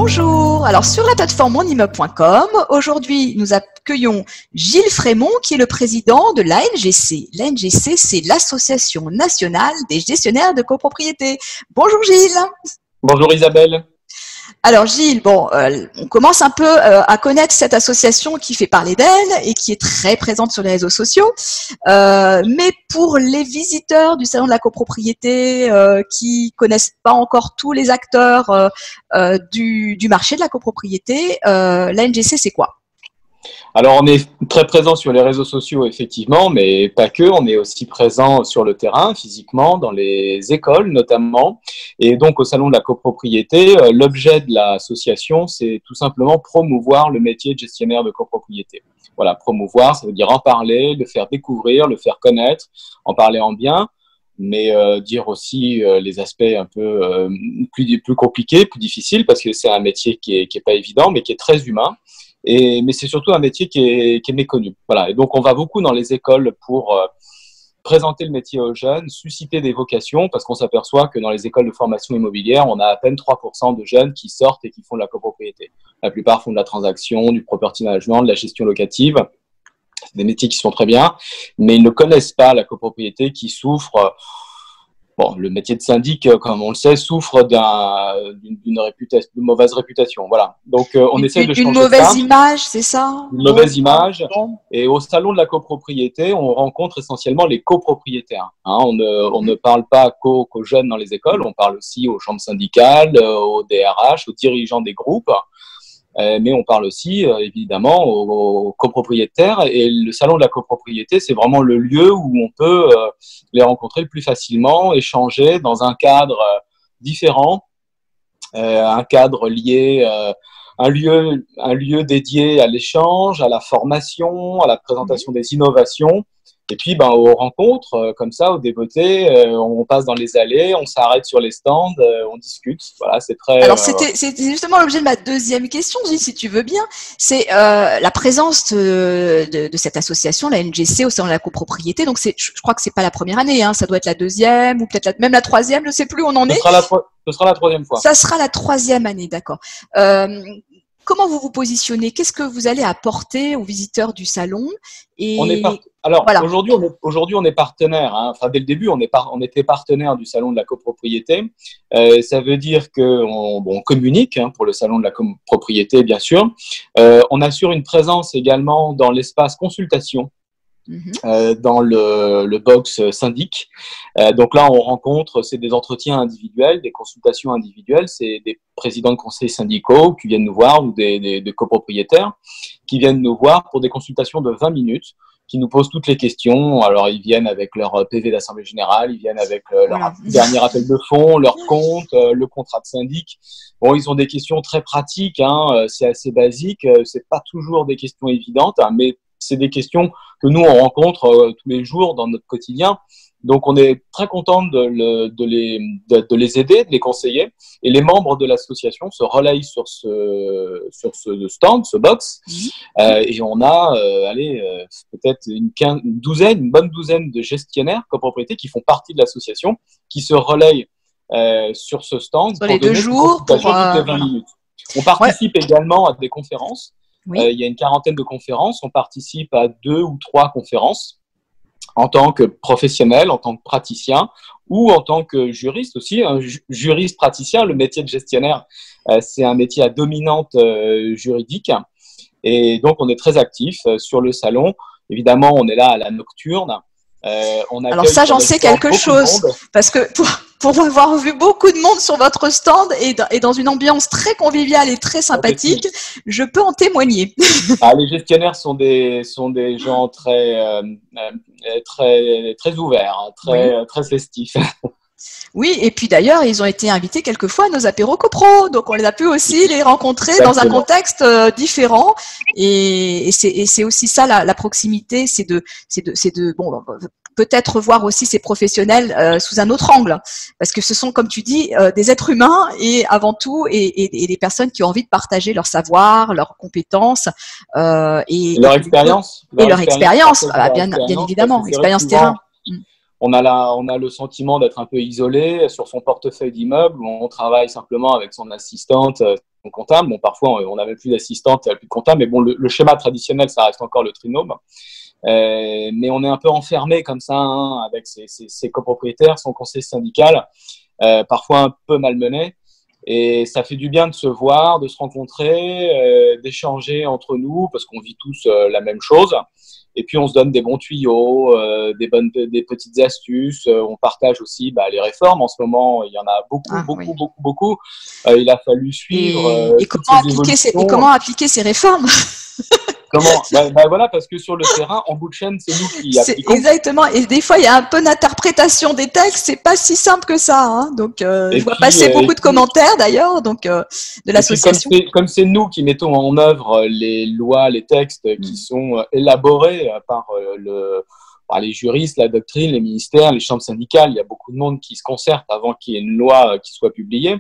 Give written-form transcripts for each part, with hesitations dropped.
Bonjour, alors sur la plateforme monimmeuble.com, aujourd'hui nous accueillons Gilles Frémont qui est le président de l'ANGC. L'ANGC, c'est l'Association nationale des gestionnaires de copropriété. Bonjour Gilles. Bonjour Isabelle. Alors Gilles, on commence un peu à connaître cette association qui fait parler d'elle et qui est très présente sur les réseaux sociaux. Mais pour les visiteurs du salon de la copropriété qui connaissent pas encore tous les acteurs du marché de la copropriété, l'ANGC c'est quoi ? Alors, on est très présent sur les réseaux sociaux, effectivement, mais pas que. On est aussi présent sur le terrain, physiquement, dans les écoles notamment. Et donc, au Salon de la copropriété, l'objet de l'association, c'est tout simplement promouvoir le métier de gestionnaire de copropriété. Voilà, promouvoir, ça veut dire en parler, le faire découvrir, le faire connaître, en parler en bien, mais dire aussi les aspects un peu plus compliqués, plus difficiles, parce que c'est un métier qui est pas évident, mais qui est très humain. Mais c'est surtout un métier qui est méconnu. Voilà. Et donc, on va beaucoup dans les écoles pour présenter le métier aux jeunes, susciter des vocations, parce qu'on s'aperçoit que dans les écoles de formation immobilière, on a à peine 3% de jeunes qui sortent et qui font de la copropriété. La plupart font de la transaction, du property management, de la gestion locative. C'est des métiers qui sont très bien, mais ils ne connaissent pas la copropriété qui souffre. Bon, le métier de syndic, comme on le sait, souffre d'une mauvaise réputation. Voilà. Donc, on essaie de changer ça. Une mauvaise image, c'est ça ? Une mauvaise image. Et au salon de la copropriété, on rencontre essentiellement les copropriétaires. On ne parle pas qu'aux jeunes dans les écoles, on parle aussi aux chambres syndicales, aux DRH, aux dirigeants des groupes. Mais on parle aussi, évidemment, aux copropriétaires. Et le salon de la copropriété, c'est vraiment le lieu où on peut les rencontrer le plus facilement, échanger dans un cadre différent, un cadre lié, un lieu dédié à l'échange, à la formation, à la présentation des innovations. Et puis, aux rencontres, comme ça, aux débeautés, on passe dans les allées, on s'arrête sur les stands, on discute. Voilà, c'est très. Alors, c'était justement l'objet de ma deuxième question, Gilles, si tu veux bien. C'est la présence de cette association, la NGC, au salon de la copropriété. Donc, je crois que c'est pas la première année, hein, ça doit être la deuxième ou peut-être même la troisième, je ne sais plus où on en est. Ce sera la troisième fois. Ça sera la troisième année, d'accord. Comment vous vous positionnez ? Qu'est-ce que vous allez apporter aux visiteurs du salon ? Alors, voilà. Aujourd'hui, on est partenaire. Hein. Enfin, dès le début, on était partenaire du salon de la copropriété. Ça veut dire qu'on communique pour le salon de la copropriété, bien sûr. On assure une présence également dans l'espace consultation. Dans le box syndic. Donc là, on rencontre, c'est des entretiens individuels, des consultations individuelles, c'est des présidents de conseils syndicaux qui viennent nous voir ou des copropriétaires qui viennent nous voir pour des consultations de 20 minutes, qui nous posent toutes les questions. Alors, ils viennent avec leur PV d'Assemblée Générale, ils viennent avec leur dernier appel de fonds, leur compte, le contrat de syndic. Bon, ils ont des questions très pratiques, hein, c'est assez basique, c'est pas toujours des questions évidentes, hein, mais c'est des questions que nous, on rencontre tous les jours dans notre quotidien. Donc, on est très content de les aider, de les conseiller. Et les membres de l'association se relayent sur ce stand, ce box. Et on a, peut-être une bonne douzaine de gestionnaires copropriétés qui font partie de l'association, qui se relayent sur ce stand sur les 2 jours pour 20 minutes. On participe également à des conférences. Oui. Il y a une quarantaine de conférences. On participe à 2 ou 3 conférences en tant que professionnel, en tant que praticien ou en tant que juriste aussi. Un juriste praticien, le métier de gestionnaire, c'est un métier à dominante juridique. Et donc, on est très actif sur le salon. Évidemment, on est là à la nocturne. Alors ça, j'en sais quelque chose, parce que pour avoir vu beaucoup de monde sur votre stand et dans une ambiance très conviviale et très sympathique, je peux en témoigner. Les gestionnaires sont des gens très ouverts, très festifs. Oui, et puis d'ailleurs, ils ont été invités quelquefois à nos apéros copro, donc on les a pu aussi les rencontrer dans un contexte différent. Et c'est aussi ça la proximité, c'est de peut-être voir aussi ces professionnels sous un autre angle, parce que ce sont, comme tu dis, des êtres humains et avant tout et des personnes qui ont envie de partager leur savoir, leurs compétences et leur expérience. Et leur expérience, bien évidemment, expérience terrain. On a le sentiment d'être un peu isolé sur son portefeuille d'immeuble où on travaille simplement avec son assistante comptable. Bon, parfois, on n'avait plus d'assistante, plus de comptable, mais bon, le schéma traditionnel, ça reste encore le trinôme. Mais on est un peu enfermé comme ça, hein, avec ses copropriétaires, son conseil syndical, parfois un peu malmené. Et ça fait du bien de se voir, de se rencontrer, d'échanger entre nous, parce qu'on vit tous la même chose. Et puis, on se donne des bons tuyaux, des petites astuces. On partage aussi les réformes. En ce moment, il y en a beaucoup. Il a fallu suivre et comment appliquer ces réformes? Comment voilà, parce que sur le terrain, en bout de chaîne, c'est nous qui appliquons. Exactement. Et des fois, il y a un peu d'interprétation des textes. C'est pas si simple que ça. Hein. Donc, je vois passer beaucoup de commentaires d'ailleurs, donc de l'association. Comme c'est nous qui mettons en œuvre les lois, les textes qui sont élaborés par les juristes, la doctrine, les ministères, les chambres syndicales. Il y a beaucoup de monde qui se concerte avant qu'il y ait une loi qui soit publiée.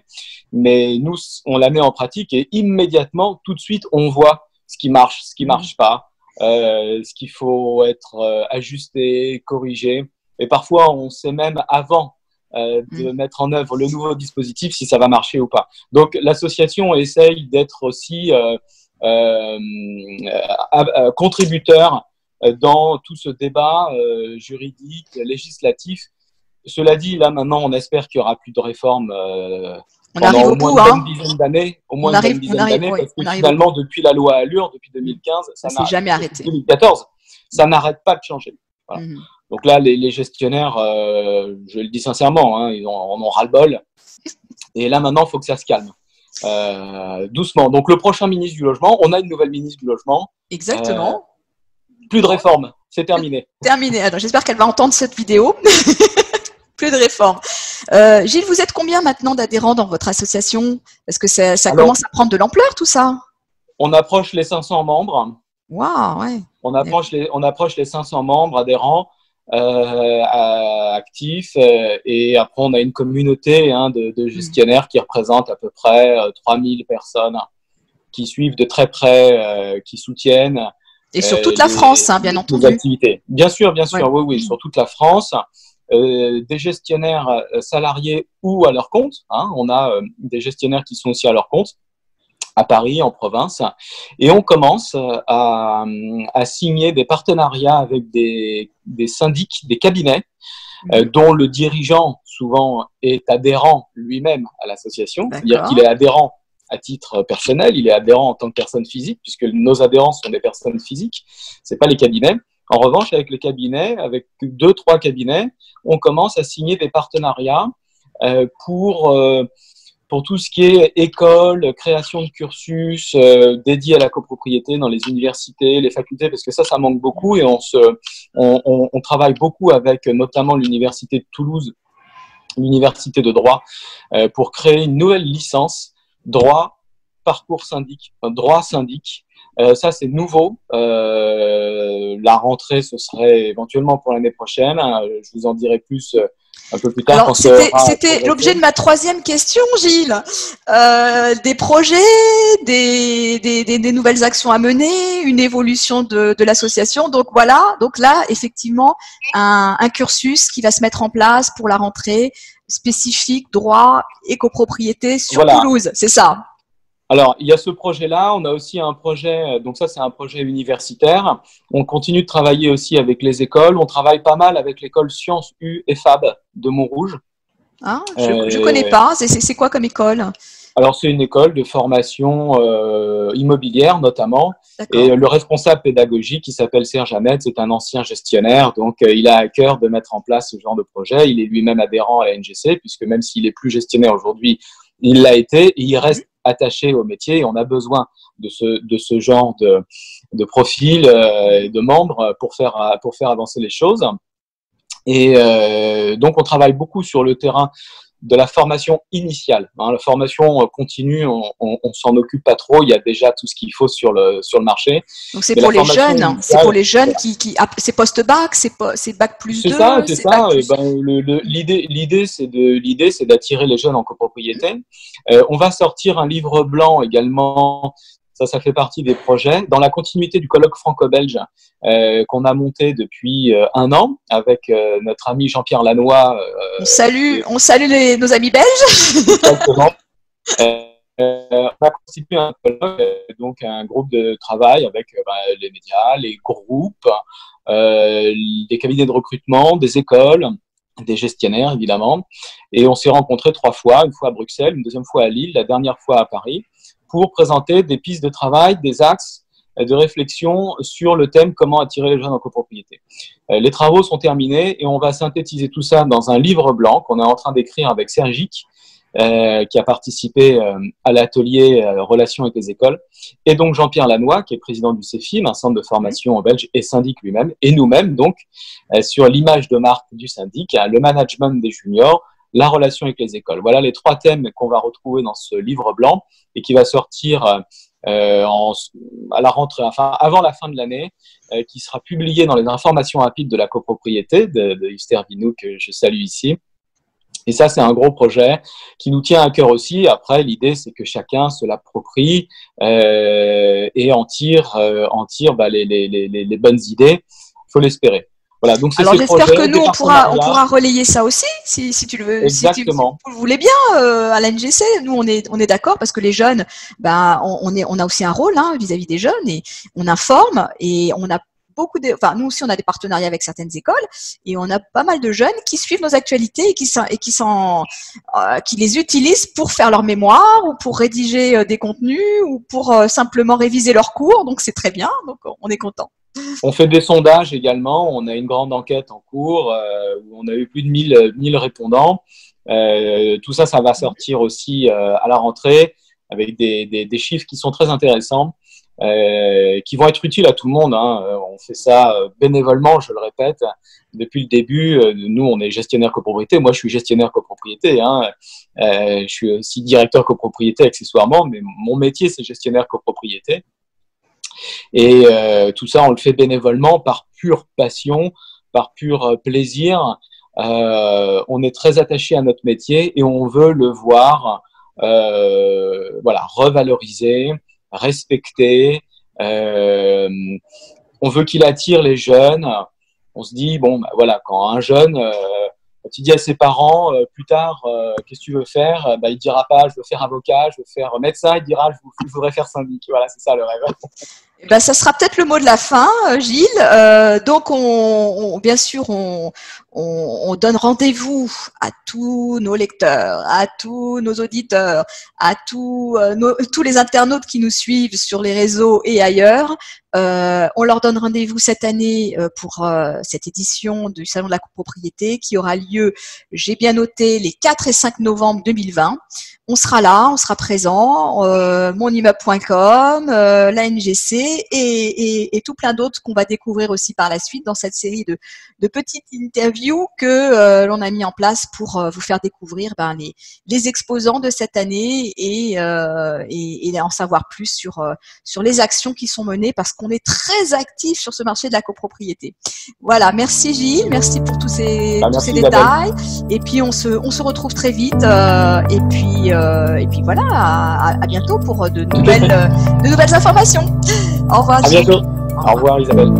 Mais nous, on la met en pratique et immédiatement, tout de suite, on voit ce qui marche pas, ce qu'il faut être ajusté, corrigé. Et parfois, on sait même avant de mettre en œuvre le nouveau dispositif si ça va marcher ou pas. Donc, l'association essaye d'être aussi contributeur dans tout ce débat juridique, législatif. Cela dit, là, maintenant, on espère qu'il y aura plus de réformes on arrive au bout, une dizaine d'années, parce que finalement, depuis la loi Allure, depuis 2015, ça n'a jamais arrêté. 2014, ça n'arrête pas de changer. Voilà. Donc là, les gestionnaires, je le dis sincèrement, hein, ils en ont ras-le-bol. Et là, maintenant, il faut que ça se calme. Doucement. Donc, le prochain ministre du Logement, on a une nouvelle ministre du Logement. Exactement. Plus de réforme, c'est terminé. Terminé. Alors, j'espère qu'elle va entendre cette vidéo. Plus de réforme. Gilles, vous êtes combien maintenant d'adhérents dans votre association? Parce que ça commence à prendre de l'ampleur, tout ça. On approche les 500 membres. Waouh, ouais. On approche les 500 membres adhérents actifs. Et après, on a une communauté de gestionnaires qui représente à peu près 3000 personnes qui suivent de très près, qui soutiennent. Et sur toute la France, bien entendu. Activités. Bien sûr, oui, sur toute la France. Des gestionnaires salariés ou à leur compte. On a des gestionnaires qui sont aussi à leur compte, à Paris, en province. Et on commence à signer des partenariats avec des syndics, des cabinets, dont le dirigeant, souvent, est adhérent lui-même à l'association. C'est-à-dire qu'il est adhérent à titre personnel, il est adhérent en tant que personne physique, puisque nos adhérents sont des personnes physiques, c'est pas les cabinets. En revanche, avec les cabinets, avec 2-3 cabinets, on commence à signer des partenariats pour tout ce qui est école, création de cursus dédiés à la copropriété dans les universités, les facultés, parce que ça manque beaucoup et on travaille beaucoup avec notamment l'université de Toulouse, l'université de droit, pour créer une nouvelle licence droit, parcours syndic, droit syndic. Ça, c'est nouveau. La rentrée, ce serait éventuellement pour l'année prochaine. Je vous en dirai plus un peu plus tard. Alors, c'était l'objet de ma troisième question, Gilles. Des projets, des nouvelles actions à mener, une évolution de l'association. Donc voilà, donc là, effectivement, un cursus qui va se mettre en place pour la rentrée spécifique, droit et copropriété sur Toulouse. C'est ça? Alors, il y a ce projet-là. On a aussi un projet, donc ça, c'est un projet universitaire. On continue de travailler aussi avec les écoles. On travaille pas mal avec l'école Sciences U et Fab de Montrouge. Ah, je ne connais pas. C'est quoi comme école? Alors, c'est une école de formation immobilière, notamment. Et le responsable pédagogique, qui s'appelle Serge Ahmed, c'est un ancien gestionnaire. Donc, il a à cœur de mettre en place ce genre de projet. Il est lui-même adhérent à la NGC, puisque même s'il est plus gestionnaire aujourd'hui, il l'a été. Et il reste attaché au métier et on a besoin de ce genre de profil et de membres pour faire avancer les choses. Et donc, on travaille beaucoup sur le terrain de la formation initiale. La formation continue, on s'en occupe pas trop. Il y a déjà tout ce qu'il faut sur le marché. Donc, c'est pour les jeunes. C'est pour les jeunes qui c'est post-bac, c'est bac plus 2. C'est ça. L'idée, c'est d'attirer les jeunes en copropriété. On va sortir un livre blanc également. Ça fait partie des projets. Dans la continuité du colloque franco-belge qu'on a monté depuis 1 an avec notre ami Jean-Pierre Lannoy. On salue nos amis belges. Exactement. On a constitué un colloque, donc un groupe de travail avec les médias, les groupes, des cabinets de recrutement, des écoles, des gestionnaires évidemment, et on s'est rencontrés 3 fois, une fois à Bruxelles, une deuxième fois à Lille, la dernière fois à Paris, pour présenter des pistes de travail, des axes de réflexion sur le thème comment attirer les jeunes en copropriété. Les travaux sont terminés et on va synthétiser tout ça dans un livre blanc qu'on est en train d'écrire avec Sergic, qui a participé à l'atelier Relations avec les écoles, et donc Jean-Pierre Lannoy, qui est président du CEFIM, un centre de formation belge, et syndic lui-même, et nous-mêmes, donc, sur l'image de marque du syndic, le management des juniors, la relation avec les écoles. Voilà les 3 thèmes qu'on va retrouver dans ce livre blanc et qui va sortir à la rentrée, enfin avant la fin de l'année, qui sera publié dans les informations rapides de la copropriété de Huster Vinou, que je salue ici. Et ça, c'est un gros projet qui nous tient à cœur aussi. Après, l'idée, c'est que chacun se l'approprie et en tire les bonnes idées. Il faut l'espérer. Voilà, donc alors j'espère que nous, on pourra relayer ça aussi, si tu le veux. Exactement. Si vous le voulez bien, à la NGC, nous, on est d'accord parce que les jeunes, on a aussi un rôle vis-à-vis des jeunes et on informe et on a nous aussi, on a des partenariats avec certaines écoles et on a pas mal de jeunes qui suivent nos actualités et qui les utilisent pour faire leur mémoire ou pour rédiger des contenus ou pour simplement réviser leurs cours. Donc, c'est très bien. Donc, on est content. On fait des sondages également. On a une grande enquête en cours où on a eu plus de 1000 répondants. Tout ça, ça va sortir aussi à la rentrée avec des chiffres qui sont très intéressants. Qui vont être utiles à tout le monde. On fait ça bénévolement, je le répète, depuis le début. Nous, on est gestionnaire copropriété. Moi, je suis gestionnaire copropriété. Je suis aussi directeur copropriété accessoirement, mais mon métier, c'est gestionnaire copropriété. Et tout ça, on le fait bénévolement par pure passion, par pur plaisir. On est très attaché à notre métier et on veut le voir revalorisé, respecté. On veut qu'il attire les jeunes. On se dit, quand un jeune, tu dis à ses parents, plus tard, qu'est-ce que tu veux faire? Il dira pas, je veux faire avocat, je veux faire médecin, il dira, je voudrais faire syndic. Voilà, c'est ça le rêve. Ça sera peut-être le mot de la fin, Gilles. Donc, bien sûr, on donne rendez-vous à tous nos lecteurs, à tous nos auditeurs, à tous les internautes qui nous suivent sur les réseaux et ailleurs. On leur donne rendez-vous cette année pour cette édition du Salon de la copropriété qui aura lieu, j'ai bien noté, les 4 et 5 novembre 2020. On sera là, on sera présent, monimmeuble.com, la NGC et tout plein d'autres qu'on va découvrir aussi par la suite dans cette série de petites interviews que l'on a mis en place pour vous faire découvrir les exposants de cette année et en savoir plus sur les actions qui sont menées parce qu'on est très actifs sur ce marché de la copropriété. Voilà, merci Gilles, merci pour tous ces détails. Et puis on se retrouve très vite et puis voilà, à bientôt pour de nouvelles informations. Au revoir. À bientôt. Au revoir Isabelle.